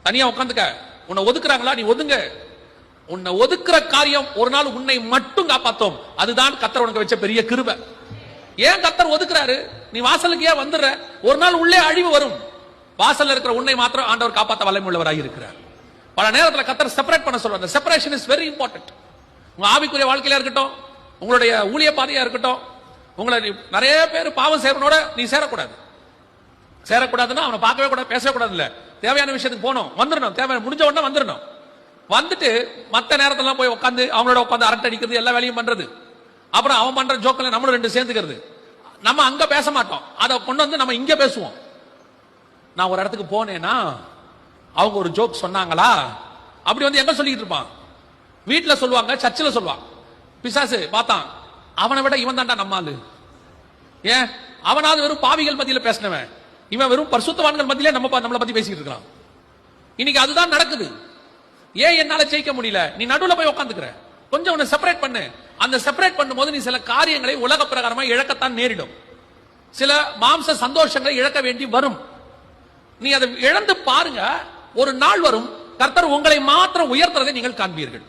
தனியா உட்காந்துக்க. உன்னை ஒதுக்குறாங்களா, நீ ஒதுங்க. உன்னை ஒதுக்குற காரியம் ஒரு நாள் உன்னை மட்டும் காப்பாத்தும். அதுதான் கர்த்தர் உனக்கு வச்ச பெரிய கிருபை. ஏன் கர்த்தர் ஒதுக்குறாரு? நீ வாசலுக்கு ஏன் வந்துடுற? ஒரு நாள் உள்ளே அழிவு வரும். வாசல்ல இருக்கிற உன்னை மாத்திரம் ஆண்டவர் காப்பாற்ற வல்லமை உள்ளவராக இருக்கிறார். பல நேரத்தில் கர்த்தர் செப்பரேட் பண்ண சொல்றாங்க. Separation is very important. உங்க ஆவிக்குரிய வாழ்க்கையில இருக்கட்டும், உங்களுடைய ஊழிய பாதையா இருக்கட்டும், உங்களை நிறைய பேர் பாவம் செய்யறனோட நீ சேரக்கூடாது. சேரக்கூடாதுன்னா அவனை பார்க்கவே கூடாது, பேசவே கூடாது. இல்ல, தேவையான விஷயத்துக்கு போகணும், வந்துடணும். தேவையான முடிஞ்ச உடனே வந்துடணும். வந்துட்டு மற்ற நேரத்துல போய் உட்காந்து அவங்களோட உட்காந்து அரட்டை அடிக்கிறது, எல்லா வேலையும் பண்றது. அப்புறம் அவன் பண்ற ஜோக்கில் நம்மளும் ரெண்டு சேர்ந்துக்கிறது. நம்ம அங்க பேச மாட்டோம், அதை கொண்டு வந்து நம்ம இங்க பேசுவோம். நான் ஒரு இடத்துக்கு போனேன்னா அவங்க ஒரு ஜோக் சொன்னாங்களா, அப்படி வந்து எங்க சொல்லிட்டு இருப்பான்? வீட்டுல சொல்லுவாங்க, சர்ச்சில் சொல்லுவான். பிசாசு பார்த்தான், அவனை விட இவன் தான்டா நம்மாலு. ஏன்? அவனாவது வெறும் பாவிகள் மத்தியில பேசினவன், இவன் வெறும் பரிசுத்தவான்கள் மத்தியில நம்மளை பத்தி பேசிக்கிட்டு இருக்கான். இன்னைக்கு அதுதான் நடக்குது. ஏன் என்னால ஜெயிக்க முடியல? நீ நடுவுல போய் உட்காந்துக்கிற. கொஞ்சம் உன்னை செப்பரேட் பண்ணு. அந்த செப்பரேட் பண்ணும்போது நீ சில காரியங்களை உலக பிரகாரமா இழக்கத்தான் நேரிடும். சில மாம்ச சந்தோஷங்களை இழக்க வேண்டி வரும். நீ அதை இழந்து பாருங்க, ஒரு நாள் வரும் கர்த்தர் உங்களை மாத்திரம் உயர்த்துறதை நீங்கள் காண்பீர்கள்.